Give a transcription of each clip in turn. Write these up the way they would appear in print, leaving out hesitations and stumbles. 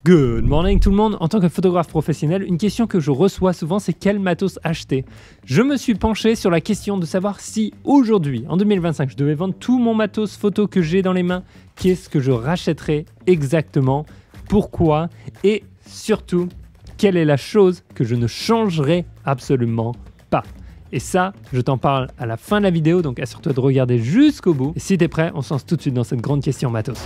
Good morning tout le monde. En tant que photographe professionnel, une question que je reçois souvent, c'est quel matos acheter. Je me suis penché sur la question de savoir si aujourd'hui, en 2025, je devais vendre tout mon matos photo que j'ai dans les mains, qu'est-ce que je rachèterais exactement, pourquoi et surtout, quelle est la chose que je ne changerai absolument pas. Et ça, je t'en parle à la fin de la vidéo, donc assure-toi de regarder jusqu'au bout. Et si t'es prêt, on se lance tout de suite dans cette grande question matos.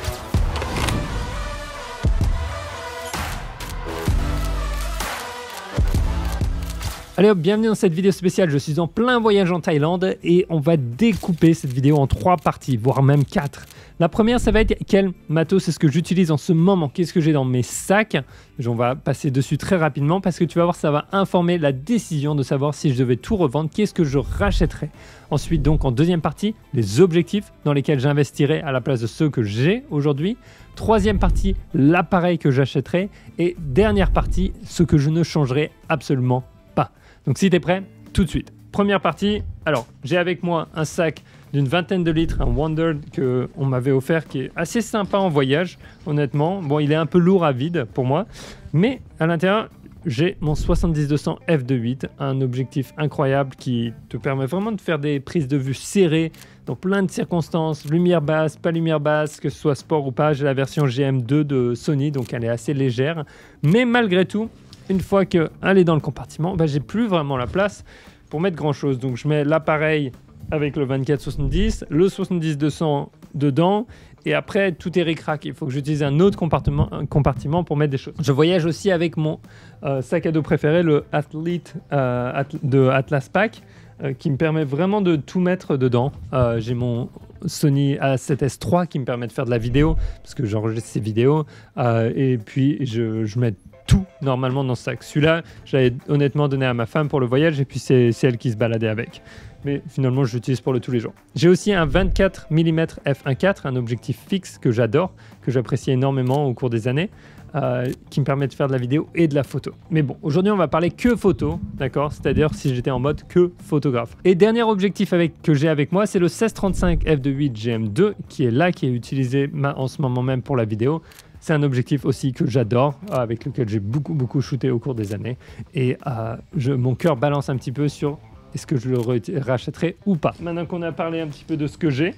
Allez hop, bienvenue dans cette vidéo spéciale. Je suis en plein voyage en Thaïlande et on va découper cette vidéo en 3 parties, voire même 4. La première, ça va être quel matos c'est ce que j'utilise en ce moment, qu'est-ce que j'ai dans mes sacs. On va passer dessus très rapidement parce que tu vas voir, ça va informer la décision de savoir si je devais tout revendre, qu'est-ce que je rachèterais. Ensuite, donc en deuxième partie, les objectifs dans lesquels j'investirais à la place de ceux que j'ai aujourd'hui. Troisième partie, l'appareil que j'achèterais. Et dernière partie, ce que je ne changerai absolument pas. Donc si tu es prêt, tout de suite. Première partie, alors j'ai avec moi un sac d'une vingtaine de litres, un Wonder qu'on m'avait offert qui est assez sympa en voyage, honnêtement. Bon, il est un peu lourd à vide pour moi, mais à l'intérieur, j'ai mon 70-200 f2.8, un objectif incroyable qui te permet vraiment de faire des prises de vue serrées dans plein de circonstances, lumière basse, pas lumière basse, que ce soit sport ou pas. J'ai la version GM2 de Sony, donc elle est assez légère, mais malgré tout, une fois qu'elle est dans le compartiment, j'ai plus vraiment la place pour mettre grand chose. Donc je mets l'appareil avec le 24-70, le 70-200 dedans, et après tout est ric-rac. Il faut que j'utilise un autre compartiment pour mettre des choses. Je voyage aussi avec mon sac à dos préféré, le Athlete de Atlas Pack, qui me permet vraiment de tout mettre dedans. J'ai mon Sony A7S III qui me permet de faire de la vidéo, parce que j'enregistre ces vidéos, et puis je mets tout normalement dans ce sac. Celui-là, j'avais honnêtement donné à ma femme pour le voyage et puis c'est elle qui se baladait avec. Mais finalement, je l'utilise pour le tous les jours. J'ai aussi un 24 mm f1.4, un objectif fixe que j'adore, que j'apprécie énormément au cours des années, qui me permet de faire de la vidéo et de la photo. Mais bon, aujourd'hui, on va parler que photo, d'accord? C'est-à-dire si j'étais en mode que photographe. Et dernier objectif que j'ai avec moi, c'est le 16-35 f2.8 GM2, qui est là, qui est utilisé en ce moment même pour la vidéo. C'est un objectif aussi que j'adore, avec lequel j'ai beaucoup shooté au cours des années. Et mon cœur balance un petit peu sur est-ce que je le rachèterai ou pas. Maintenant qu'on a parlé un petit peu de ce que j'ai,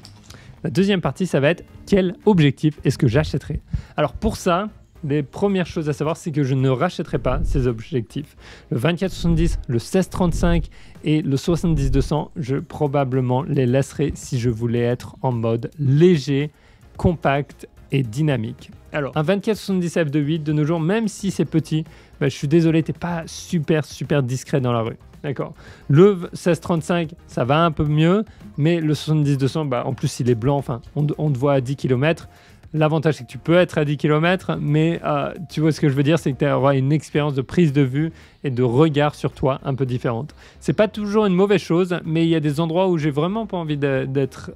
la deuxième partie, ça va être quel objectif est-ce que j'achèterai. Alors pour ça, les premières choses à savoir, c'est que je ne rachèterai pas ces objectifs. Le 24-70, le 16-35 et le 70-200, je probablement les laisserai si je voulais être en mode léger, compact et dynamique. Alors, un 24-70 f2.8 de nos jours, même si c'est petit, je suis désolé, t'es pas super discret dans la rue. D'accord. Le 16-35, ça va un peu mieux, mais le 70-200, en plus, il est blanc, enfin, on te voit à 10 km. L'avantage, c'est que tu peux être à 10 km, mais tu vois ce que je veux dire, c'est que tu auras une expérience de prise de vue et de regard sur toi un peu différente. C'est pas toujours une mauvaise chose, mais il y a des endroits où j'ai vraiment pas envie d'être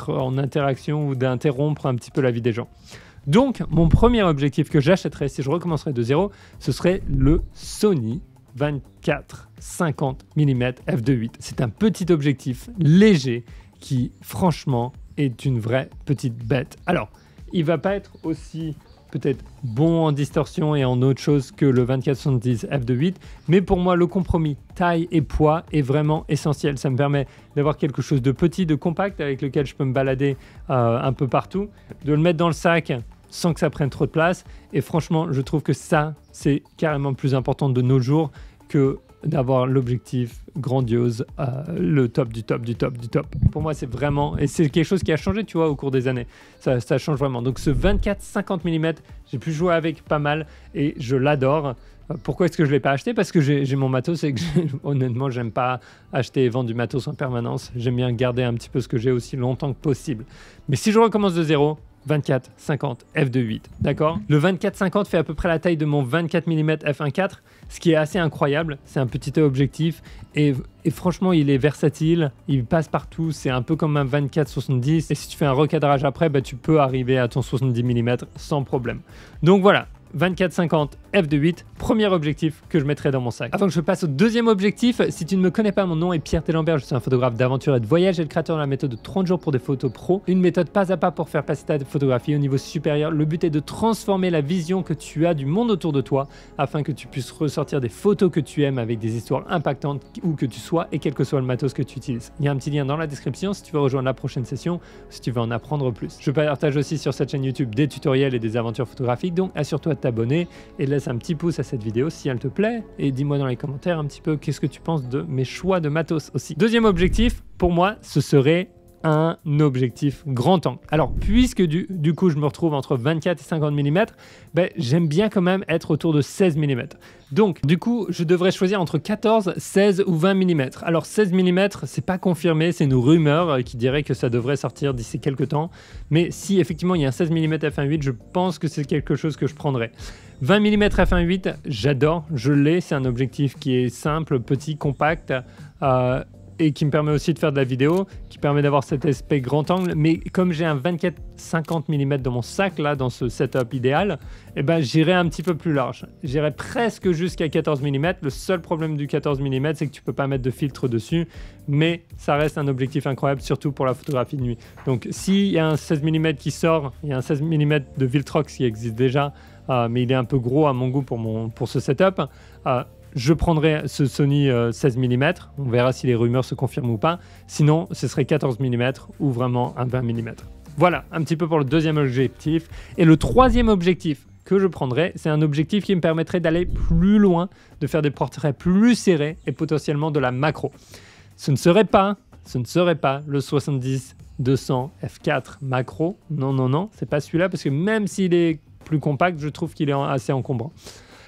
en interaction ou d'interrompre un petit peu la vie des gens. Donc, mon premier objectif que j'achèterais si je recommencerais de zéro, ce serait le Sony 24-50 mm f2.8. C'est un petit objectif léger qui, franchement, est une vraie petite bête. Alors, il va pas être aussi peut-être bon en distorsion et en autre chose que le 24-70 f2.8, mais pour moi, le compromis taille et poids est vraiment essentiel. Ça me permet d'avoir quelque chose de petit, de compact, avec lequel je peux me balader un peu partout, de le mettre dans le sac sans que ça prenne trop de place. Et franchement, je trouve que ça, c'est carrément plus important de nos jours que d'avoir l'objectif grandiose, le top du top du top du top. Pour moi, c'est vraiment... Et c'est quelque chose qui a changé, tu vois, au cours des années. Ça change vraiment. Donc ce 24-50 mm, j'ai pu jouer avec pas mal et je l'adore. Pourquoi est-ce que je ne l'ai pas acheté? Parce que j'ai mon matos et que honnêtement, j'aime pas acheter et vendre du matos en permanence. J'aime bien garder un petit peu ce que j'ai aussi longtemps que possible. Mais si je recommence de zéro, 24-50 f2.8, d'accord? Le 24-50 fait à peu près la taille de mon 24 mm f1.4, ce qui est assez incroyable. C'est un petit objectif et franchement, il est versatile, il passe partout. C'est un peu comme un 24-70 et si tu fais un recadrage après, tu peux arriver à ton 70 mm sans problème. Donc voilà, 24-50 f2.8, premier objectif que je mettrai dans mon sac. Avant que je passe au deuxième objectif, si tu ne me connais pas, mon nom est Pierre Telembert, je suis un photographe d'aventure et de voyage et le créateur de la méthode de 30 jours pour des photos pro, une méthode pas à pas pour faire passer ta photographie au niveau supérieur. Le but est de transformer la vision que tu as du monde autour de toi afin que tu puisses ressortir des photos que tu aimes avec des histoires impactantes où que tu sois et quel que soit le matos que tu utilises. Il y a un petit lien dans la description si tu veux rejoindre la prochaine session ou si tu veux en apprendre plus. Je partage aussi sur cette chaîne YouTube des tutoriels et des aventures photographiques, donc assure-toi de t'abonner et laisse un petit pouce à cette vidéo si elle te plaît et dis-moi dans les commentaires un petit peu qu'est-ce que tu penses de mes choix de matos aussi. Deuxième objectif, pour moi, ce serait un objectif grand angle. Alors, puisque du coup, je me retrouve entre 24 et 50 mm, ben, j'aime bien quand même être autour de 16 mm. Donc, du coup, je devrais choisir entre 14, 16 ou 20 mm. Alors, 16 mm, c'est pas confirmé, c'est une rumeur qui dirait que ça devrait sortir d'ici quelques temps. Mais si effectivement il y a un 16 mm f1.8, je pense que c'est quelque chose que je prendrais. 20 mm f1.8, j'adore, je l'ai, c'est un objectif qui est simple, petit, compact, et qui me permet aussi de faire de la vidéo, qui permet d'avoir cet aspect grand angle. Mais comme j'ai un 24-50 mm dans mon sac, là, dans ce setup idéal, eh ben, j'irai un petit peu plus large. J'irai presque jusqu'à 14 mm. Le seul problème du 14 mm, c'est que tu peux pas mettre de filtre dessus, mais ça reste un objectif incroyable, surtout pour la photographie de nuit. Donc, s'il y a un 16 mm qui sort, il y a un 16 mm de Viltrox qui existe déjà, mais il est un peu gros à mon goût pour ce setup. Je prendrai ce Sony 16 mm, on verra si les rumeurs se confirment ou pas. Sinon, ce serait 14 mm ou vraiment un 20 mm. Voilà, un petit peu pour le deuxième objectif. Et le troisième objectif que je prendrais, c'est un objectif qui me permettrait d'aller plus loin, de faire des portraits plus serrés et potentiellement de la macro. Ce ne serait pas le 70-200 f4 macro. Non, non, non, c'est pas celui-là parce que même s'il est plus compact, je trouve qu'il est assez encombrant.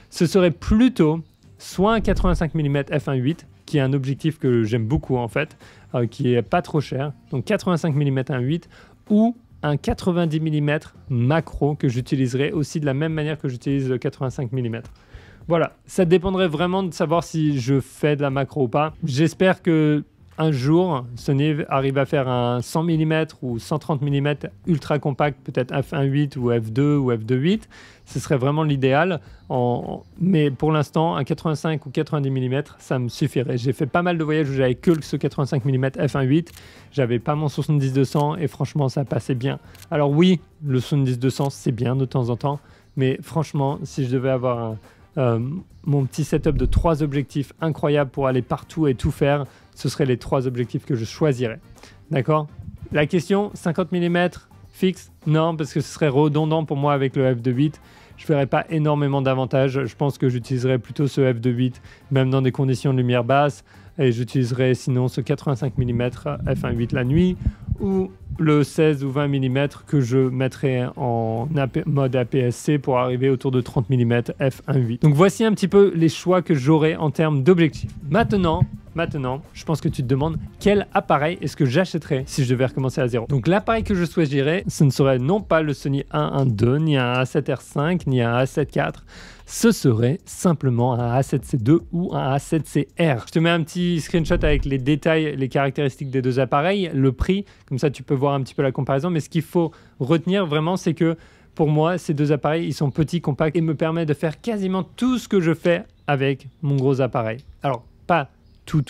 Ce serait plutôt soit un 85 mm f1.8, qui est un objectif que j'aime beaucoup en fait, qui est pas trop cher, donc 85 mm 1.8, ou un 90 mm macro que j'utiliserai aussi de la même manière que j'utilise le 85 mm. Voilà, ça dépendrait vraiment de savoir si je fais de la macro ou pas. J'espère que un jour, Sony arrive à faire un 100 mm ou 130 mm ultra compact, peut-être f1.8 ou f2 ou f2.8. Ce serait vraiment l'idéal. Mais pour l'instant, un 85 ou 90 mm, ça me suffirait. J'ai fait pas mal de voyages où j'avais que ce 85 mm f1.8. J'avais pas mon 70-200 et franchement, ça passait bien. Alors oui, le 70-200, c'est bien de temps en temps. Mais franchement, si je devais avoir mon petit setup de 3 objectifs incroyables pour aller partout et tout faire, ce seraient les 3 objectifs que je choisirais. D'accord? La question, 50 mm fixe? Non, parce que ce serait redondant pour moi avec le f2.8. Je ne verrais pas énormément d'avantages. Je pense que j'utiliserais plutôt ce f2.8, même dans des conditions de lumière basse. Et j'utiliserais sinon ce 85 mm f1.8 la nuit ou le 16 ou 20 mm que je mettrais en mode APS-C pour arriver autour de 30 mm f1.8. Donc voici un petit peu les choix que j'aurais en termes d'objectifs. Maintenant, je pense que tu te demandes quel appareil est-ce que j'achèterais si je devais recommencer à zéro. Donc l'appareil que je choisirais, ce ne serait non pas le Sony A1 II, ni un A7R5, ni un A7 IV. Ce serait simplement un A7C2 ou un A7CR. Je te mets un petit screenshot avec les détails, les caractéristiques des deux appareils, le prix, comme ça tu peux voir un petit peu la comparaison. Mais ce qu'il faut retenir vraiment, c'est que pour moi, ces deux appareils, ils sont petits, compacts et me permettent de faire quasiment tout ce que je fais avec mon gros appareil. Alors, pas tout.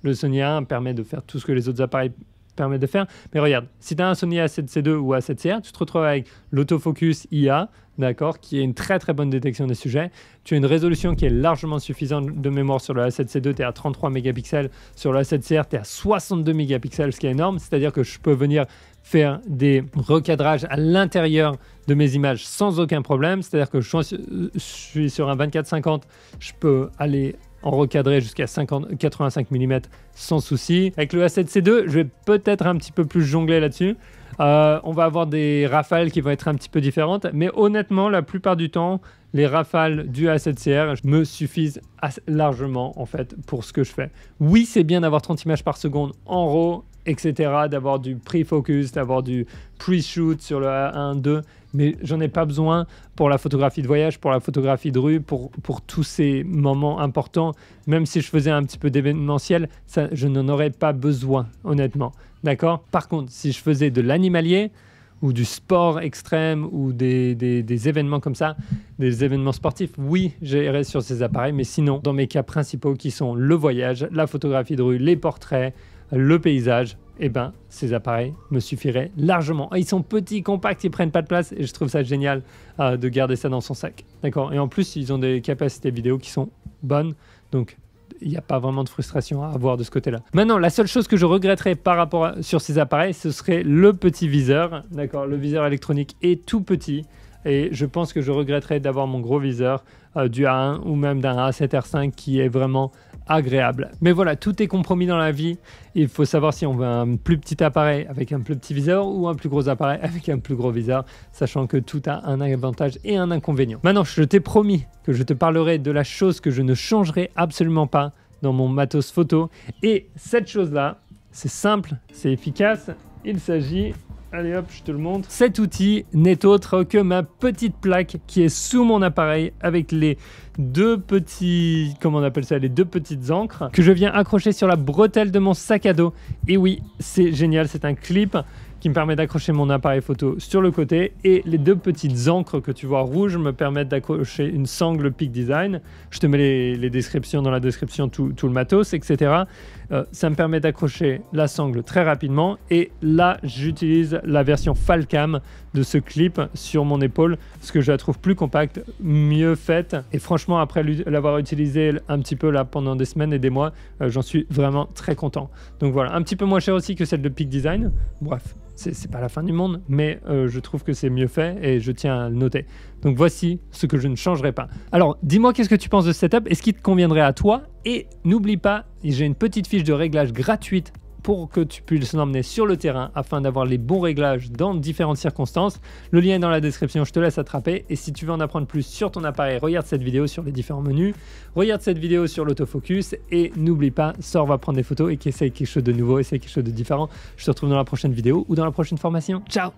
Le Sony A1 permet de faire tout ce que les autres appareils permettent de faire. Mais regarde, si tu as un Sony A7C2 ou A7CR, tu te retrouves avec l'autofocus IA, d'accord, qui est une très très bonne détection des sujets. Tu as une résolution qui est largement suffisante de mémoire sur le A7C2, tu es à 33 mégapixels. Sur le A7CR, tu es à 62 mégapixels, ce qui est énorme. C'est-à-dire que je peux venir faire des recadrages à l'intérieur de mes images sans aucun problème. C'est-à-dire que je suis sur un 24-50, je peux aller en recadrer jusqu'à 85 mm sans souci. Avec le A7C2, je vais peut-être un petit peu plus jongler là-dessus. On va avoir des rafales qui vont être un petit peu différentes, mais honnêtement, la plupart du temps, les rafales du A7CR me suffisent largement en fait pour ce que je fais. Oui, c'est bien d'avoir 30 images par seconde en RAW, etc., d'avoir du pre-focus, d'avoir du pre-shoot sur le A1, 2, mais j'en ai pas besoin pour la photographie de voyage, pour la photographie de rue, pour tous ces moments importants. Même si je faisais un petit peu d'événementiel, je n'en aurais pas besoin, honnêtement. D'accord? Par contre, si je faisais de l'animalier, ou du sport extrême ou des événements comme ça, des événements sportifs, oui, j'irai sur ces appareils, mais sinon, dans mes cas principaux qui sont le voyage, la photographie de rue, les portraits, le paysage, eh ben, ces appareils me suffiraient largement. Ils sont petits, compacts, ils prennent pas de place et je trouve ça génial de garder ça dans son sac. D'accord. Et en plus, ils ont des capacités vidéo qui sont bonnes, donc il n'y a pas vraiment de frustration à avoir de ce côté-là. Maintenant, la seule chose que je regretterais sur ces appareils, ce serait le petit viseur. D'accord. Le viseur électronique est tout petit. Et je pense que je regretterais d'avoir mon gros viseur du A1 ou même d'un A7R5 qui est vraiment agréable. Mais voilà, tout est compromis dans la vie. Il faut savoir si on veut un plus petit appareil avec un plus petit viseur ou un plus gros appareil avec un plus gros viseur, sachant que tout a un avantage et un inconvénient. Maintenant, je t'ai promis que je te parlerai de la chose que je ne changerai absolument pas dans mon matos photo. Et cette chose-là, c'est simple, c'est efficace. Il s'agit... Allez hop, je te le montre. Cet outil n'est autre que ma petite plaque qui est sous mon appareil avec les deux petits, comment on appelle ça, les deux petites encres que je viens accrocher sur la bretelle de mon sac à dos. Et oui, c'est génial, c'est un clip qui me permet d'accrocher mon appareil photo sur le côté et les deux petites encres que tu vois rouges me permettent d'accrocher une sangle Peak Design. Je te mets les descriptions dans la description, tout le matos, etc. Ça me permet d'accrocher la sangle très rapidement et là j'utilise la version Falcam de ce clip sur mon épaule parce que je la trouve plus compacte, mieux faite et franchement après l'avoir utilisé un petit peu là pendant des semaines et des mois, j'en suis vraiment très content. Donc voilà, un petit peu moins cher aussi que celle de Peak Design. Bref, c'est pas la fin du monde, mais je trouve que c'est mieux fait et je tiens à le noter. Donc voici ce que je ne changerai pas. Alors dis-moi qu'est-ce que tu penses de ce setup, est-ce qu'il te conviendrait à toi? Et n'oublie pas, j'ai une petite fiche de réglage gratuite pour que tu puisses l'emmener sur le terrain afin d'avoir les bons réglages dans différentes circonstances. Le lien est dans la description, je te laisse attraper. Et si tu veux en apprendre plus sur ton appareil, regarde cette vidéo sur les différents menus, regarde cette vidéo sur l'autofocus et n'oublie pas, sors, va prendre des photos et qu'essaye quelque chose de nouveau, essaye quelque chose de différent. Je te retrouve dans la prochaine vidéo ou dans la prochaine formation. Ciao!